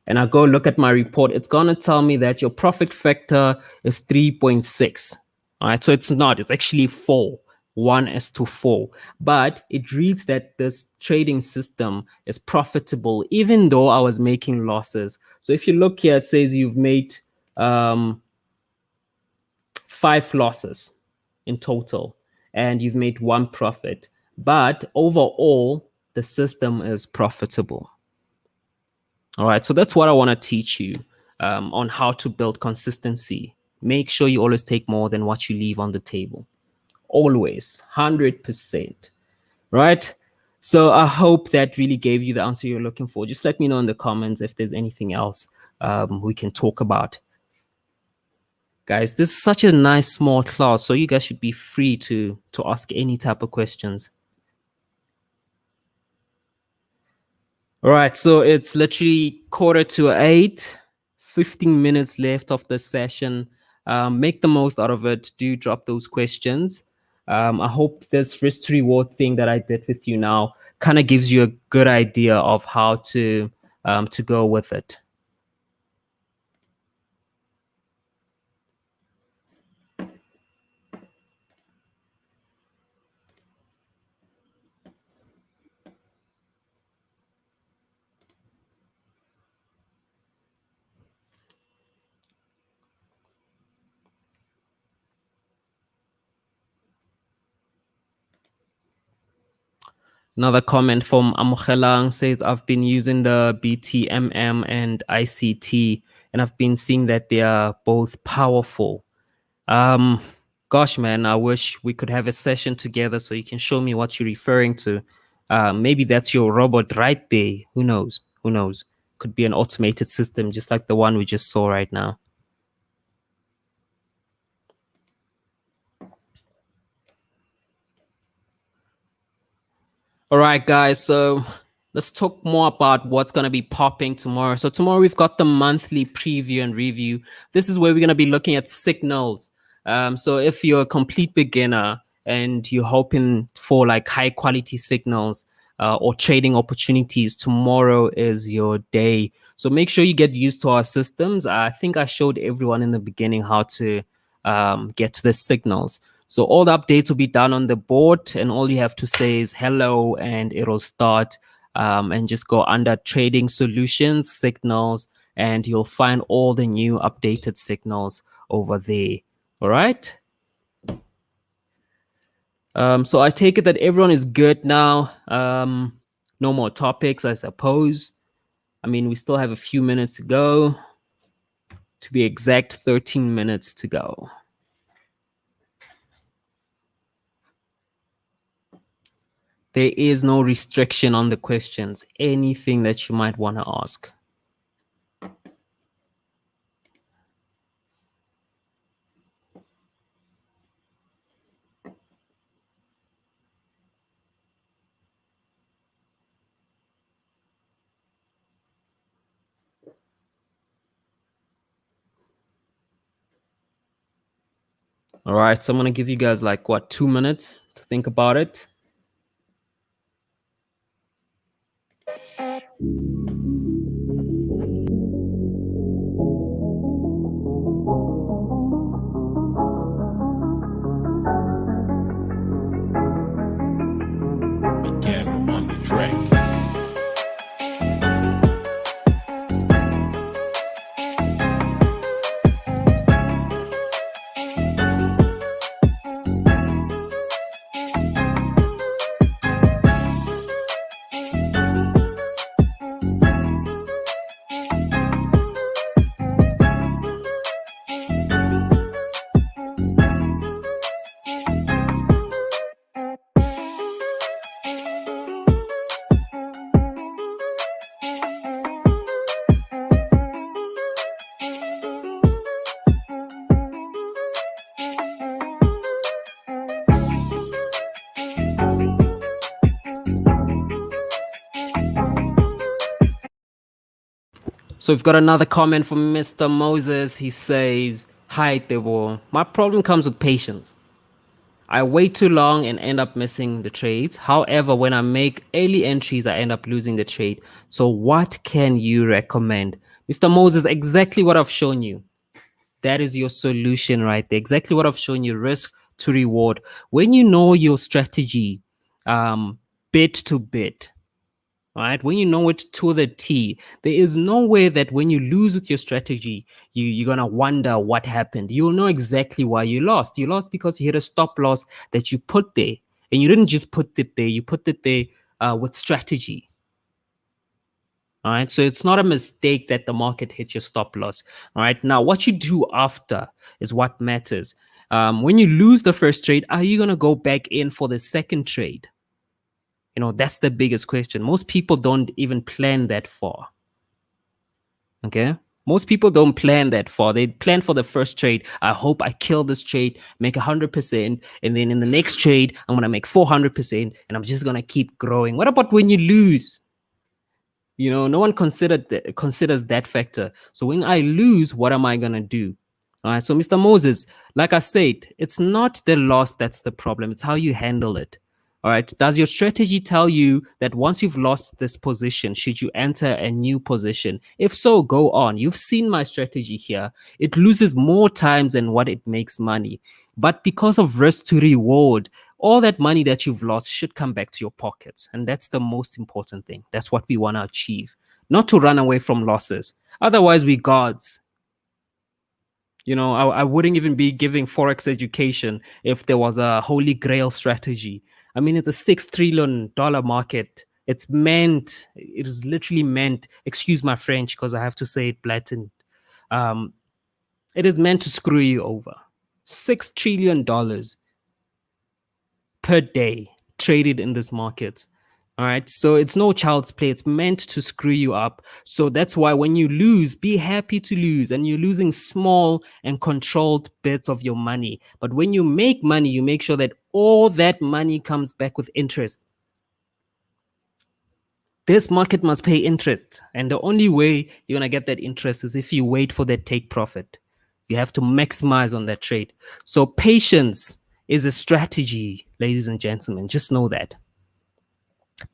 And I go look at my report, it's going to tell me that your profit factor is 3.6. All right, so it's not, it's actually 4. 1:4, but it reads that this trading system is profitable even though I was making losses. So if you look here, it says you've made 5 losses in total and you've made 1 profit, but overall the system is profitable. All right, so that's what I want to teach you on how to build consistency. Make sure you always take more than what you leave on the table. Always 100%, right? So I hope that really gave you the answer you're looking for. Just let me know in the comments if there's anything else we can talk about. Guys, this is such a nice small class, so you guys should be free to ask any type of questions. All right, so it's literally 7:45, 15 minutes left of the session. Make the most out of it. Do drop those questions. I hope this risk to reward thing that I did with you now kind of gives you a good idea of how to go with it. Another comment from Amogelang says, I've been using the BTMM and ICT, and I've been seeing that they are both powerful. Gosh, man, I wish we could have a session together so you can show me what you're referring to. Maybe that's your robot right there. Who knows? Who knows? Could be an automated system just like the one we just saw right now. All right, guys. So let's talk more about what's going to be popping tomorrow. So, tomorrow we've got the monthly preview and review. This is where we're going to be looking at signals. So, if you're a complete beginner and you're hoping for like high quality signals or trading opportunities, tomorrow is your day. So, make sure you get used to our systems. I think I showed everyone in the beginning how to get to the signals. So all the updates will be done on the board, and all you have to say is hello, and it'll start. And just go under trading solutions, signals, and you'll find all the new updated signals over there. All right. So I take it that everyone is good now. No more topics, I suppose. I mean, we still have a few minutes to go. To be exact, 13 minutes to go. There is no restriction on the questions, anything that you might want to ask. All right, so I'm going to give you guys like, what, 2 minutes to think about it. Again on the track. So we've got another comment from Mr. Moses. He says, "Hi, Tebo. My problem comes with patience. I wait too long and end up missing the trades. However, when I make early entries, I end up losing the trade. So what can you recommend?" Mr. Moses, exactly what I've shown you. That is your solution right there. Exactly what I've shown you, risk to reward. When you know your strategy, bit to bit, right? When you know it to the T, there is no way that when you lose with your strategy, you're going to wonder what happened. You'll know exactly why you lost. You lost because you hit a stop loss that you put there. And you didn't just put it there, you put it there with strategy. All right. So it's not a mistake that the market hit your stop loss. All right. Now, what you do after is what matters. When you lose the first trade, are you going to go back in for the second trade? You know, that's the biggest question. Most people don't even plan that far. Okay. Most people don't plan that far. They plan for the first trade. I hope I kill this trade, make 100%. And then in the next trade, I'm going to make 400%. And I'm just going to keep growing. What about when you lose? You know, no one considers that factor. So when I lose, what am I going to do? All right. So, Mr. Moses, like I said, it's not the loss that's the problem. It's how you handle it. All right. Does your strategy tell you that once you've lost this position, should you enter a new position? If so, go on. You've seen my strategy here. It loses more times than what it makes money. But because of risk to reward, all that money that you've lost should come back to your pockets. And that's the most important thing. That's what we want to achieve, not to run away from losses. Otherwise, we gods. You know, I wouldn't even be giving Forex education if there was a holy grail strategy. I mean, it's a $6 trillion market. It is literally meant, excuse my French, because I have to say it blatant. It is meant to screw you over. $6 trillion per day traded in this market. All right. So it's no child's play. It's meant to screw you up. So that's why when you lose, be happy to lose. And you're losing small and controlled bits of your money. But when you make money, you make sure that all that money comes back with interest. This market must pay interest. And the only way you're going to get that interest is if you wait for that take profit. You have to maximize on that trade. So patience is a strategy, ladies and gentlemen. Just know that.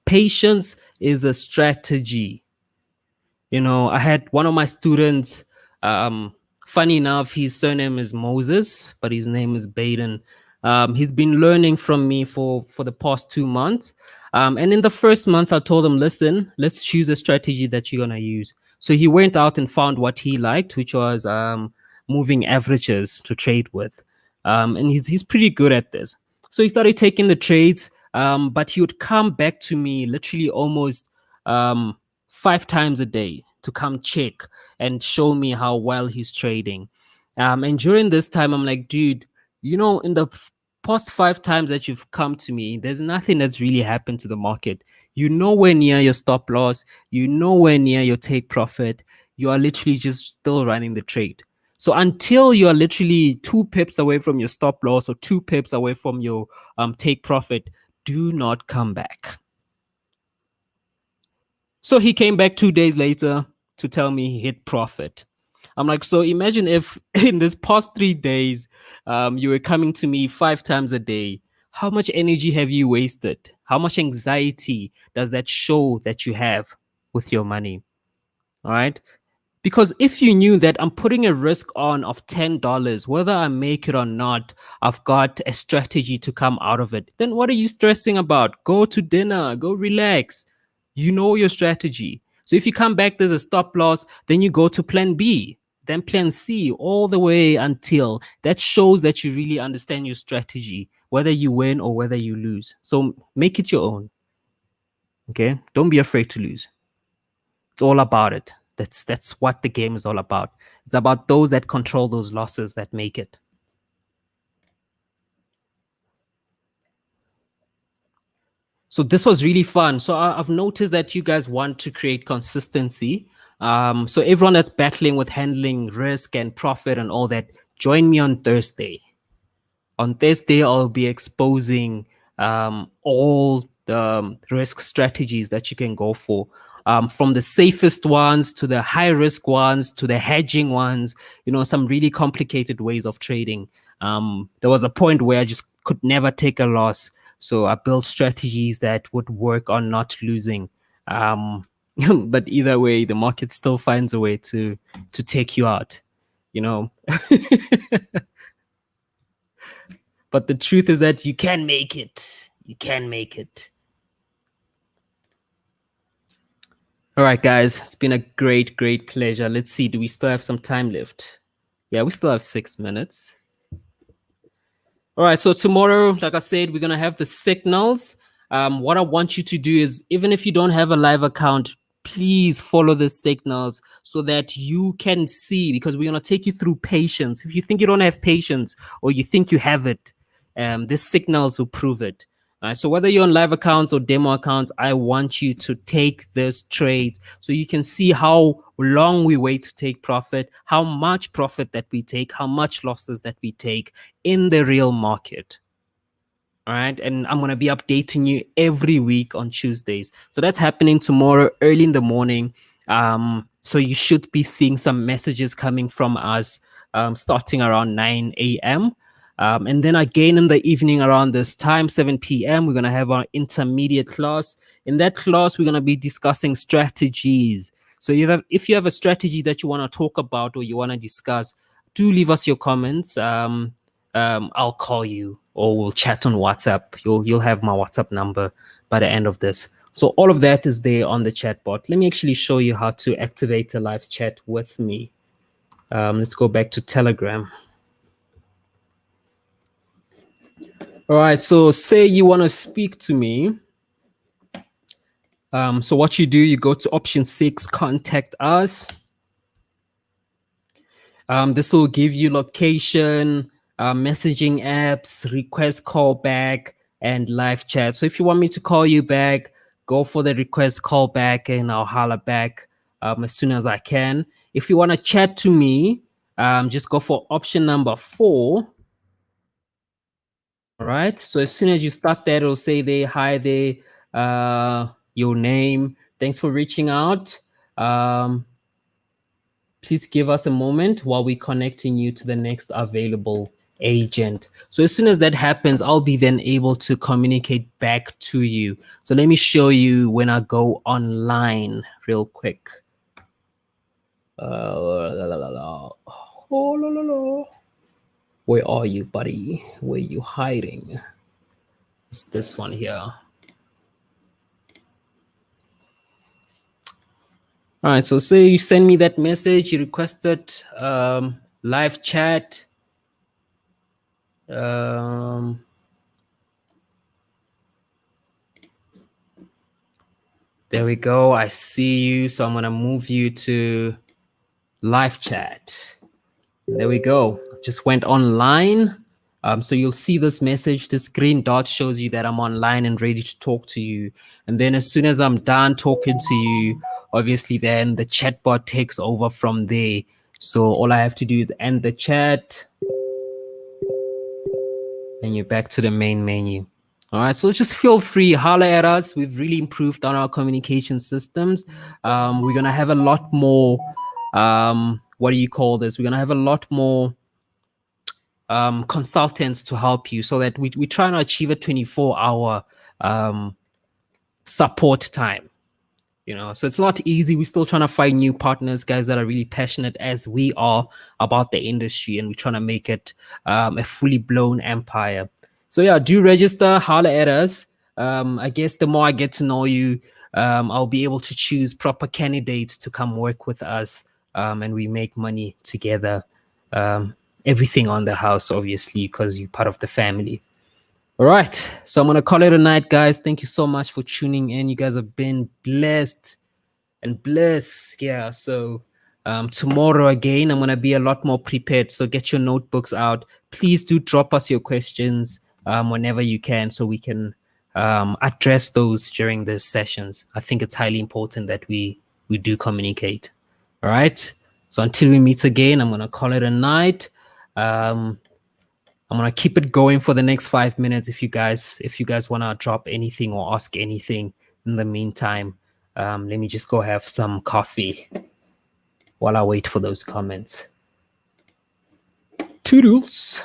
Patience is a strategy. I had one of my students, um, funny enough, his surname is Moses, but his name is Baden. He's been learning from me for the past 2 months. And in the first month, I told him, listen, let's choose a strategy that you're going to use. So he went out and found what he liked, which was moving averages to trade with. And he's pretty good at this. So he started taking the trades, but he would come back to me literally almost 5 times a day to come check and show me how well he's trading. And during this time, I'm like, dude, in the past 5 times that you've come to me, there's nothing that's really happened to the market. You're nowhere near your stop loss. You're nowhere near your take profit. You are literally just still running the trade. So until you're literally 2 pips away from your stop loss or 2 pips away from your take profit, do not come back. So he came back 2 days later to tell me he hit profit. I'm like, so imagine if in this past 3 days, you were coming to me 5 times a day. How much energy have you wasted? How much anxiety does that show that you have with your money? All right. Because if you knew that I'm putting a risk on of $10, whether I make it or not, I've got a strategy to come out of it, then what are you stressing about? Go to dinner, go relax. You know your strategy. So if you come back, there's a stop loss, then you go to plan B, then plan C, all the way until that shows that you really understand your strategy, whether you win or whether you lose. So make it your own. Okay. Don't be afraid to lose. It's all about it. That's what the game is all about. It's about those that control those losses that make it. So this was really fun. So I've noticed that you guys want to create consistency. So everyone that's battling with handling risk and profit and all that, join me on Thursday. On Thursday, I'll be exposing all the risk strategies that you can go for, from the safest ones to the high risk ones to the hedging ones, some really complicated ways of trading. There was a point where I just could never take a loss. So I built strategies that would work on not losing. But either way, the market still finds a way to take you out, you know. But the truth is that you can make it. You can make it. All right, guys. It's been a great, great pleasure. Let's see. Do we still have some time left? Yeah, we still have 6 minutes. All right. So tomorrow, like I said, we're going to have the signals. What I want you to do is, even if you don't have a live account, please follow the signals so that you can see, because we're going to take you through patience. If you think you don't have patience or you think you have it, the signals will prove it. So whether you're on live accounts or demo accounts, I want you to take this trade so you can see how long we wait to take profit, how much profit that we take, how much losses that we take in the real market. All right. And I'm going to be updating you every week on Tuesdays. So that's happening tomorrow early in the morning. So you should be seeing some messages coming from us starting around 9 a.m. And then again in the evening around this time, 7 p.m., we're going to have our intermediate class. In that class, we're going to be discussing strategies. So if you have a strategy that you want to talk about or you want to discuss, do leave us your comments. I'll call you or we'll chat on WhatsApp. You'll have my WhatsApp number by the end of this. So all of that is there on the chat bot. Let me actually show you how to activate a live chat with me. Let's go back to Telegram. All right, so say you want to speak to me. So what you do, you go to option 6, contact us. This will give you location, messaging apps, request call back, and live chat. So if you want me to call you back, go for the request call back and I'll holler back as soon as I can. If you want to chat to me, just go for option number 4. All right. So as soon as you start that, it'll say there, hi there, your name. Thanks for reaching out. Please give us a moment while we're connecting you to the next available agent. So as soon as that happens, I'll be then able to communicate back to you. So let me show you when I go online real quick. Oh, la, la, la. Where are you, buddy? Where are you hiding? It's this one here. All right, so say you send me that message, you requested live chat. There we go. I see you. So I'm going to move you to live chat. There we go. Just went online. So you'll see this message. This green dot shows you that I'm online and ready to talk to you. And then as soon as I'm done talking to you, obviously then the chatbot takes over from there. So all I have to do is end the chat. And you're back to the main menu. All right, so just feel free, holler at us. We've really improved on our communication systems. We're gonna have a lot more. What do you call this? We're gonna have a lot more consultants to help you, so that we try and achieve a 24-hour support time. So it's not easy. We're still trying to find new partners, guys that are really passionate as we are about the industry, and we're trying to make it a fully blown empire. So yeah, do register, holler at us. I guess the more I get to know you, I'll be able to choose proper candidates to come work with us, and we make money together. Everything on the house, obviously, because you're part of the family. All right, so I'm going to call it a night, guys. Thank you so much for tuning in. You guys have been blessed and bliss. Yeah, so tomorrow again, I'm going to be a lot more prepared. So get your notebooks out. Please do drop us your questions whenever you can, so we can address those during the sessions. I think it's highly important that we do communicate. All right, so until we meet again, I'm going to call it a night. I'm gonna keep it going for the next 5 minutes. If you guys wanna drop anything or ask anything in the meantime, let me just go have some coffee while I wait for those comments. Toodles.